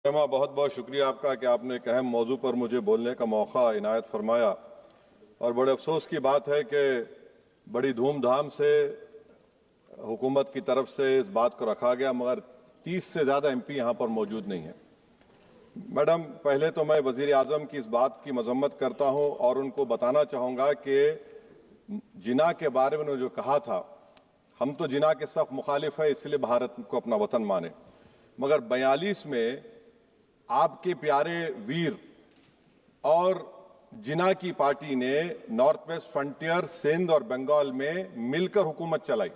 बहुत बहुत शुक्रिया आपका कि आपने एक अहम मौजू पर मुझे बोलने का मौका इनायत फरमाया। और बड़े अफसोस की बात है कि बड़ी धूमधाम से हुकूमत की तरफ से इस बात को रखा गया, मगर 30 से ज़्यादा एमपी यहाँ पर मौजूद नहीं है। मैडम, पहले तो मैं वज़ीर आज़म की इस बात की मजम्मत करता हूँ और उनको बताना चाहूँगा कि जिना के बारे में उन्होंने जो कहा था, हम तो जिना के सख्त मुखालिफ है, इसलिए भारत को अपना वतन माने, मगर 42 में आपके प्यारे वीर और जिना की पार्टी ने नॉर्थ वेस्ट फ्रंटियर, सिंध और बंगाल में मिलकर हुकूमत चलाई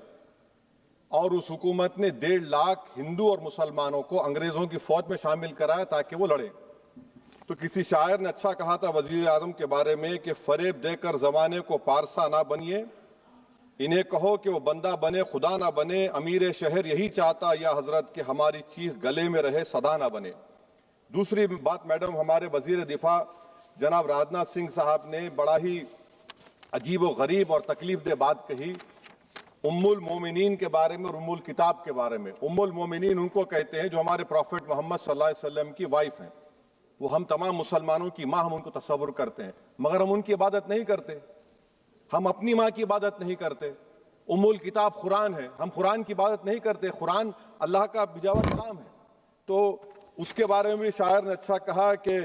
और उस हुकूमत ने 1.5 लाख हिंदू और मुसलमानों को अंग्रेजों की फौज में शामिल कराया ताकि वो लड़े। तो किसी शायर ने अच्छा कहा था वजीर आजम के बारे में कि फरेब देकर जमाने को पारसा ना बनिए, इन्हें कहो कि वो बंदा बने खुदा ना बने, अमीर शहर यही चाहता या हजरत कि हमारी चीख गले में रहे सदा ना बने। दूसरी बात मैडम, हमारे वजीर दिफा जनाब राजनाथ सिंह साहब ने बड़ा ही अजीब व गरीब और तकलीफ दे बात कही उम्मुल मोमिनीन के बारे में और उम्मुल किताब के बारे में। उम्मुल मोमिनीन उनको कहते हैं जो हमारे प्रॉफिट मोहम्मद सल्लल्लाहु अलैहि वसल्लम की वाइफ हैं। वो हम तमाम मुसलमानों की माँ, हम उनको तस्वुर करते हैं, मगर हम उनकी इबादत नहीं करते। हम अपनी माँ की इबादत नहीं करते। उम्मुल किताब कुरान है, हम कुरान की इबादत नहीं करते। कुरान अल्लाह का बिजावा कलाम है। तो उसके बारे में भी शायर ने अच्छा कहा कि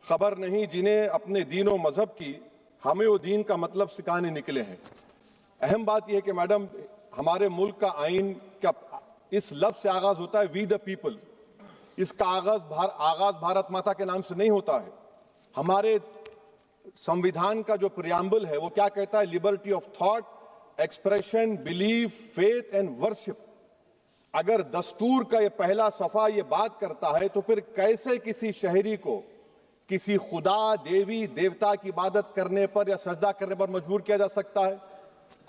खबर नहीं जिन्हें अपने दीन और मजहब की, हमें वो दीन का मतलब सिखाने निकले हैं। अहम बात यह है कि मैडम, हमारे मुल्क का आइन का इस लफ्ज से आगाज होता है वी द पीपल। इसका आगाज भारत माता के नाम से नहीं होता है। हमारे संविधान का जो प्रियम्बल है वो क्या कहता है? Liberty of thought, expression, belief, faith and worship. अगर दस्तूर का ये पहला सफा ये बात करता है तो फिर कैसे किसी शहरी को किसी खुदा, देवी, देवता की इबादत करने पर या सजदा करने पर मजबूर किया जा सकता है?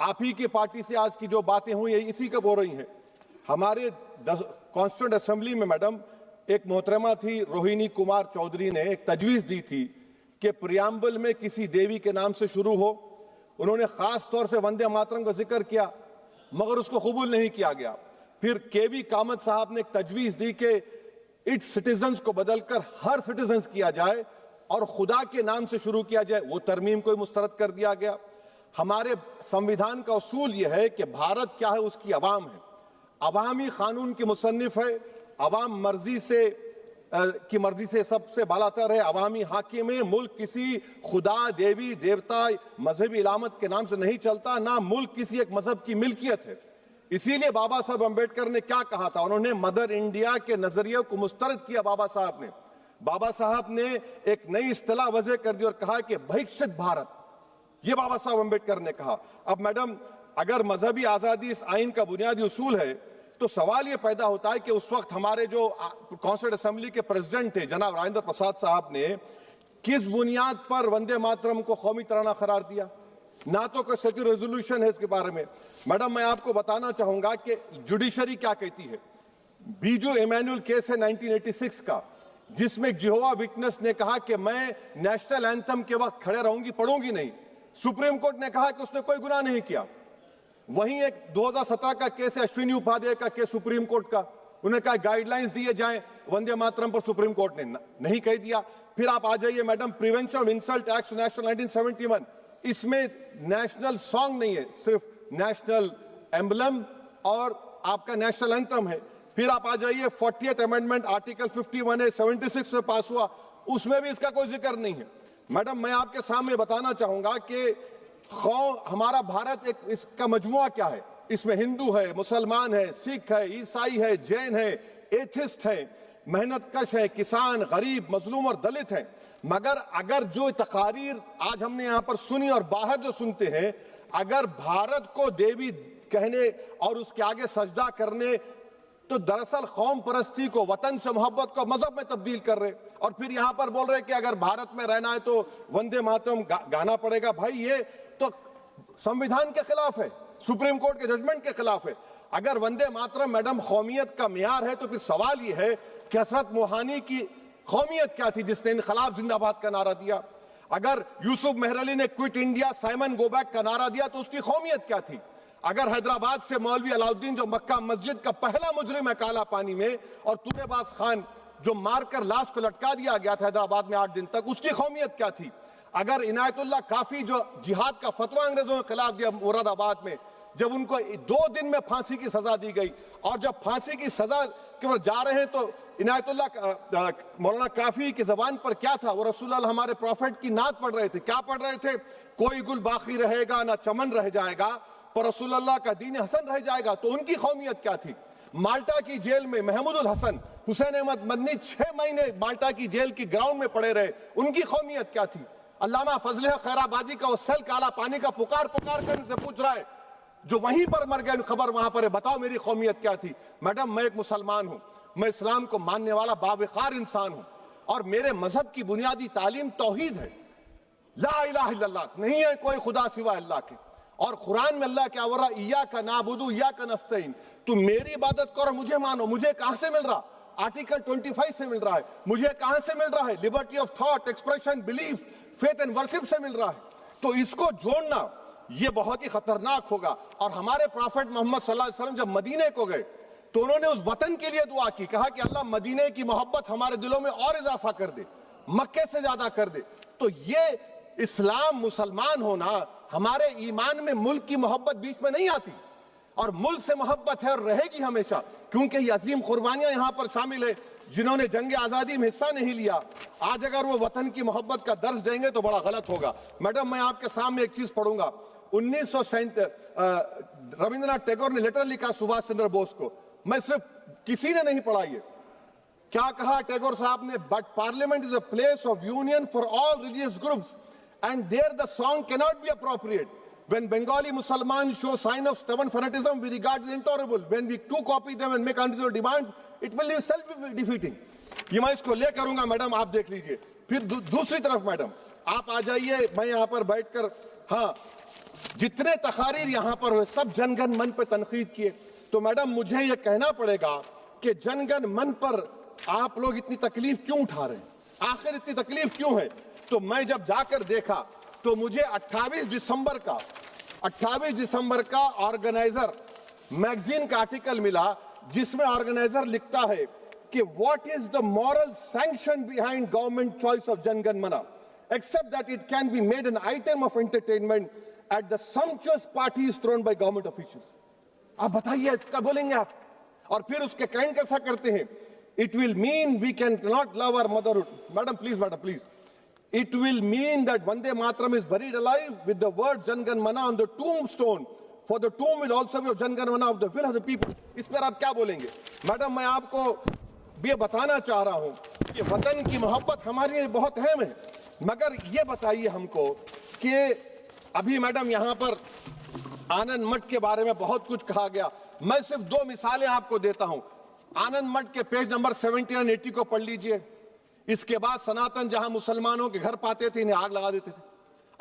आप ही की पार्टी से आज की जो बातें हुई है इसी कब हो रही हैं। हमारे कॉन्स्टिट्यूंट असेंबली में मैडम एक मोहतरमा थी रोहिणी कुमार चौधरी ने एक तजवीज दी थी कि प्रियम्बल में किसी देवी के नाम से शुरू हो। उन्होंने खास तौर से वंदे मातरम का जिक्र किया, मगर उसको कबूल नहीं किया गया। फिर केवी कामत साहब ने एक तजवीज दी कि इट्स सिटीजन्स को बदलकर हर सिटीजन्स किया जाए और खुदा के नाम से शुरू किया जाए, वो तरमीम को मुस्तरद कर दिया गया। हमारे संविधान का उसूल यह है कि भारत क्या है, उसकी अवाम है, अवामी कानून की मुसन्निफ है, अवाम की मर्जी से सबसे बालातर है, अवामी हाकिम है। मुल्क किसी खुदा, देवी, देवता, मजहबी इलामत के नाम से नहीं चलता, ना मुल्क किसी एक मजहब की मिल्कियत है। इसीलिए बाबा साहब अम्बेडकर ने क्या कहा था? उन्होंने मदर इंडिया के नजरिए को मुस्तरद किया। बाबा साहब ने एक नई इस्तिलाह वजह कर दी और कहा कि भैक्षित भारत, ये बाबा साहब अम्बेडकर ने कहा। अब मैडम, अगर मजहबी आजादी इस आइन का बुनियादी उसूल है तो सवाल यह पैदा होता है कि उस वक्त हमारे जो कॉन्स्टिट्यूंट असेंबली के प्रेसिडेंट थे जनाब राजेंद्र प्रसाद साहब ने किस बुनियाद पर वंदे मातरम को कौमी तराना करार दिया? ना तो कोई सेक्यूर रेजोल्यूशन है इसके बारे में। मैडम, मैं आपको बताना चाहूंगा कि जुडिशरी क्या कहती है। बीजू इमैनुअल केस है 1986 का, जिसमें जिहोवा विटनेस ने कहा कि मैं नेशनल एंथम के वक्त खड़े रहूंगी, पढ़ूंगी नहीं। सुप्रीम कोर्ट ने कहा कि उसने कोई गुनाह नहीं किया। वहीं एक 2017 का केस है अश्विनी उपाध्याय का केस सुप्रीम कोर्ट का, उन्हें कहा गाइडलाइंस दिए जाएं वंदे मातरम पर, सुप्रीम कोर्ट ने नहीं कह दिया। फिर आप आ जाइए madam, prevention of insult act national 1971, इसमें नेशनल सॉन्ग नहीं है, सिर्फ नेशनल एम्बलम और आपका नेशनल एंथम है। फिर आप आ जाइए 40th अमेंडमेंट आर्टिकल 51 है, 76 में पास हुआ, उसमें भी इसका कोई जिक्र नहीं है। मैडम, मैं आपके सामने बताना चाहूंगा कि हमारा भारत एक इसका मजमुआ क्या है। इसमें हिंदू है, मुसलमान है, सिख है, ईसाई है, जैन है, एथिस्ट है, मेहनत कश है, किसान, गरीब, मजलूम और दलित है। मगर अगर जो तकारीर आज हमने यहां पर सुनी और बाहर जो सुनते हैं, अगर भारत को देवी कहने और उसके आगे सजदा करने, तो दरअसल कौम परस्ती को, वतन से मोहब्बत को मजहब में तब्दील कर रहे और फिर यहां पर बोल रहे कि अगर भारत में रहना है तो वंदे मातरम गाना पड़ेगा। भाई, ये तो संविधान के खिलाफ है, सुप्रीम कोर्ट के जजमेंट के खिलाफ है। अगर वंदे मातरम मैडम कौमियत का मियार है तो फिर सवाल यह है कि हजरत मोहानी की कौमियत क्या थी जिसने इनकलाब जिंदाबाद का नारा दिया? अगर यूसुफ मेहरली ने quit India, Simon go back का नारा दिया तो उसकी कौमियत क्या थी? अगर हैदराबाद से मौलवी अलाउद्दीन जो मक्का मस्जिद का पहला मुजरिम है काला पानी में, और तुलेबाज खान जो मारकर लाश को लटका दिया गया था हैदराबाद में 8 दिन तक, उसकी कौमियत क्या थी? अगर इनायतुल्लाह काफी जो जिहाद का फतवा अंग्रेजों के खिलाफ दिया मुरादाबाद में, जब उनको 2 दिन में फांसी की सजा दी गई, और जब फांसी की सजा के ओर जा रहे हैं तो इनायतुल्लाह मौलाना काफी की जबान पर क्या था? वो रसूलुल्लाह हमारे प्रॉफिट की नात पढ़ रहे थे। क्या पढ़ रहे थे? कोई गुल बाकी रहेगा ना चमन रह जाएगा, पर रसूलुल्लाह का दीन हसन रह जाएगा। तो उनकी कौमियत क्या थी? माल्टा की जेल में महमूदुल हसन, हुसैन अहमद मदनी 6 महीने माल्टा की जेल की ग्राउंड में पड़े रहे, उनकी कौमियत क्या थी? अल्लामा फजल खैराबादी का वो सेल काला पानी का पुकार पुकार कर इनसे पूछ रहा है, जो वहीं पर मर गए, खबर वहां पर है, बताओ मेरी कौमियत क्या थी? मैडम, मैं एक मुसलमान हूं, मैं इस्लाम को मानने वाला बावकार इंसान हूं, और मेरे मजहब की बुनियादी तालीम तौहीद है, ला इलाहा इल्लल्लाह, नहीं है कोई खुदा सिवा अल्लाह के। और कुरान में अल्लाह क्या बोल रहा? इय्याका नाबुदु इय्याका नस्तईन, तुम मेरी इबादत करो, मुझे मानो। मुझे कहां से मिल रहा? आर्टिकल 25 से मिल रहा है। मुझे कहां से मिल रहा है? Liberty of thought, expression, belief, faith and worship से मिल रहा है। तो इसको जोड़ना ये बहुत ही खतरनाक होगा। और हमारे प्रॉफेट मोहम्मद सल्लल्लाहु अलैहि वसल्लम जब मदीने को गए तो उन्होंने उस वतन के लिए दुआ की, कहा कि अल्लाह मदीने की मोहब्बत हमारे दिलों में और इजाफा कर दे, मक्के से ज्यादा कर दे। तो ये इस्लाम, मुसलमान होना, हमारे ईमान में मुल्क की मोहब्बत बीच में नहीं आती, और मुल्क से मोहब्बत है और रहेगी हमेशा, क्योंकि ये अजीम कुर्बानियां यहां पर शामिल है जिन्होंने जंग आजादी में हिस्सा नहीं लिया। आज अगर वो वतन की मोहब्बत का दर्ज देंगे तो बड़ा गलत होगा। मैडम, मैं आपके सामने एक चीज पढ़ूंगा। 1937 रविंद्रनाथ टैगोर ने लेटर लिखा सुभाष चंद्र बोस को। मैं सिर्फ, किसी ने नहीं पढ़ा ये। क्या कहा टैगोर साहब ने? But parliament is a place of union for all religious groups and there the song cannot be appropriate. When Bengali Muslims show sign of stubborn fanatism, we regard it intolerable. When we too copy them and make unreasonable demands, it will be self-defeating. ये मैं इसको ले करूंगा madam, आप देख लीजिए। फिर दूसरी तरफ मैडम आप आ जाइए, मैं यहाँ पर बैठकर, हाँ, जितने तकारीर यहाँ पर हुए सब जनगण मन पर तनकीद किए। तो मैडम मुझे ये कहना पड़ेगा कि जनगण मन पर आप लोग इतनी तकलीफ क्यों उठा रहे हैं? आखिर इतनी तकलीफ क्यों है? तो मैं जब जाकर देखा तो मुझे 28 दिसंबर का ऑर्गेनाइजर मैगजीन का आर्टिकल मिला, जिसमें ऑर्गेनाइजर लिखता है कि what is the moral sanction behind government choice of Jana Gana Mana, except that it can be made an item of entertainment at the sumptuous parties thrown by government officials. आप बताइए, इसका बोलेंगे आप? और फिर उसके कैंड कैसा करते हैं? It will mean we can not love our motherhood. Madam please, it will mean that Vande Mataram is buried alive with the word Jan Gan Mana on the tombstone, for the tomb will also be of Jan Gan Mana of the will of the people. इस पर आप क्या बोलेंगे? Madam, मैं आपको ये बताना चाह रहा हूं कि वतन की मोहब्बत हमारे लिए बहुत अहम है, मगर ये बताइए हमको कि अभी मैडम यहां पर आनंद मठ के बारे में बहुत कुछ कहा गया। मैं सिर्फ 2 मिसालें आपको देता हूं। आनंद मठ के पेज नंबर 70 और 80 को पढ़ लीजिए। इसके बाद सनातन जहां मुसलमानों के घर पाते थे, इन्हें आग लगा देते थे।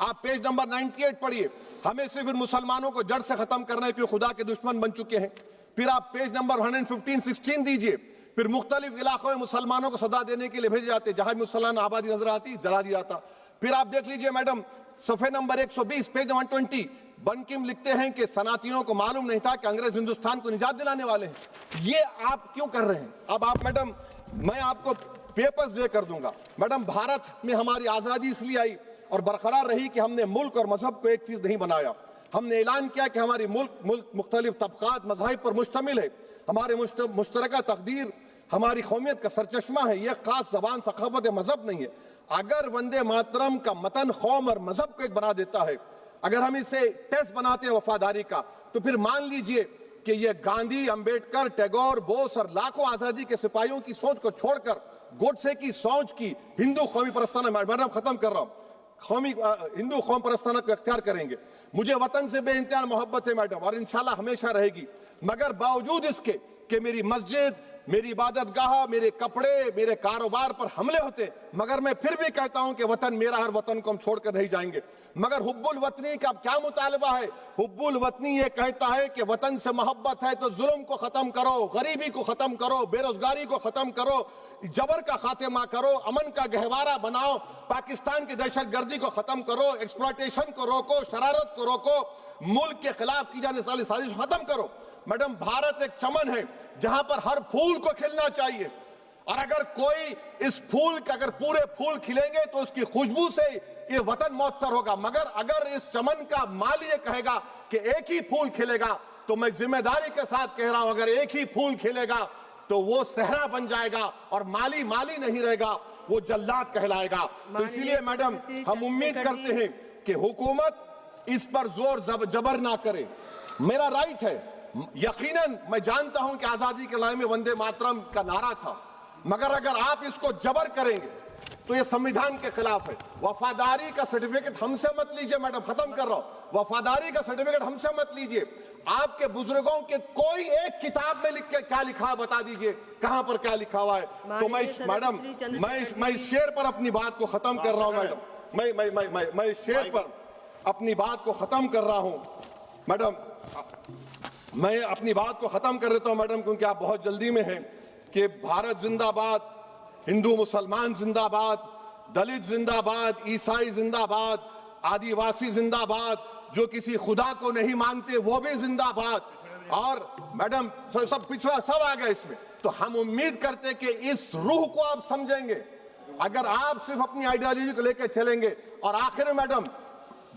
आप पेज नंबर 98 पढ़िए। हमें सिर्फ इन मुसलमानों को जड़ से खत्म करना है, क्योंकि खुदा के दुश्मन बन चुके हैं। फिर आप पेज नंबर 115-16 दीजिए। फिर मुख्तलिफ इलाकों में मुसलमानों को सदा देने के लिए भेजे जाते, जहां मुसलमान आबादी नजर आती जला दिया जाता। फिर आप देख लीजिए मैडम, सफे नंबर 120 पेज 120, बंकिम लिखते हैं कि सनातियों को मालूम नहीं था कि अंग्रेज हिंदुस्तान को निजात दिलाने वाले हैं। ये आप क्यों कर रहे हैं? अब आप मैडम, मैं आपको पेपर्स दे कर दूंगा। मैडम, भारत में हमारी आजादी इसलिए आई और बरकरार रही कि हमने मुल्क और मजहब को एक चीज नहीं बनाया। हमने ऐलान किया कि हमारी मुल्क मुख्तलिफ तबकात मज़ाहिब पर मुश्तमिल है। हमारे मुश्तरका तकदीर हमारी कौमियत का सरचश्मा है। यह खास जबान, सखावत, मजहब नहीं है। अगर वंदे मातरम का मतन कौम और मजहब को एक बना देता है, अगर हम इसे टेस्ट बनाते हैं वफादारी का, तो फिर मान लीजिए कि यह गांधी, अंबेडकर, टैगोर, बोस और लाखों आजादी के सिपाहियों की सोच को छोड़कर गोडसे की सोच की हिंदू कौमी परस्ताना, मैडम खत्म कर रहा हूं, हिंदू कौम परस्ताना को अख्तियार करेंगे। मुझे वतन से बेइंतहा मोहब्बत है मैडम, और इंशाल्लाह हमेशा रहेगी। मगर बावजूद इसके कि मेरी मस्जिद, मेरी इबादत गाह, मेरे कपड़े, मेरे कारोबार पर हमले होते, मगर मैं फिर भी कहता हूं कि वतन मेरा, हर वतन को हम छोड़कर नहीं जाएंगे। मगर हुब्बुल वतनी का क्या मुतालबा है? हुब्बुल वतनी ये कहता है कि वतन से मोहब्बत है तो जुल्म को खत्म करो, गरीबी को खत्म करो, बेरोजगारी को खत्म करो, जबर का खात्मा करो, अमन का गहवारा बनाओ, पाकिस्तान की दहशतगर्दी को खत्म करो, एक्सप्लॉयटेशन को रोको, शरारत को रोको, मुल्क के खिलाफ की जाने वाली साजिश खत्म करो। मैडम, भारत एक चमन है जहां पर हर फूल को खिलना चाहिए, और अगर कोई इस फूल का अगर पूरे फूल खिलेंगे तो उसकी खुशबू से ये वतन मुअत्तर होगा, मगर अगर इस चमन का माली ये कहेगा कि एक ही फूल खिलेगा, तो मैं जिम्मेदारी के साथ कह रहा हूं, अगर एक ही फूल खिलेगा तो वो सहरा बन जाएगा और माली माली नहीं रहेगा, वो जल्लाद कहलाएगा। तो इसीलिए मैडम हम उम्मीद करते हैं कि हुकूमत इस पर जोर जबर ना करे। मेरा राइट है, यकीनन मैं जानता हूं कि आजादी के लड़ाई में वंदे मातरम का नारा था, मगर अगर आप इसको जबर करेंगे तो ये संविधान के खिलाफ है। वफादारी का सर्टिफिकेट हमसे मत लीजिए मैडम, खत्म कर रहा हूं, वफादारी का सर्टिफिकेट हमसे मत लीजिए। आपके बुजुर्गों के कोई एक किताब में लिख के क्या लिखा है बता दीजिए, कहां पर क्या लिखा हुआ है। तो मैं मैडम मैं इस शेर पर अपनी बात को खत्म कर रहा हूं मैडम, मैं इस शेर पर अपनी बात को खत्म कर रहा हूं मैडम, मैं अपनी बात को खत्म कर देता हूं मैडम, क्योंकि आप बहुत जल्दी में हैं। कि भारत जिंदाबाद, हिंदू मुसलमान जिंदाबाद, दलित जिंदाबाद, ईसाई जिंदाबाद, आदिवासी जिंदाबाद, जो किसी खुदा को नहीं मानते वो भी जिंदाबाद, और मैडम सब पिछड़ा सब आ गया इसमें। तो हम उम्मीद करते कि इस रूह को आप समझेंगे अगर आप सिर्फ अपनी आइडियोलॉजी को लेकर चलेंगे। और आखिर में मैडम,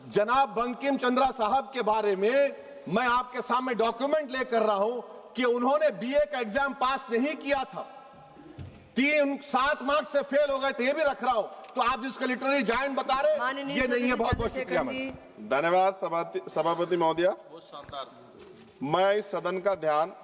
जनाब बंकिम चंद्रा साहब के बारे में मैं आपके सामने डॉक्यूमेंट लेकर रहा हूं कि उन्होंने बीए का एग्जाम पास नहीं किया था, 7 मार्क्स से फेल हो गए थे, ये भी रख रहा हूं। तो आप जिसको लिटरेरी जायंट बता रहे ये नहीं है। बहुत बहुत शुक्रिया। धन्यवाद सभापति महोदया। मैं इस सदन का ध्यान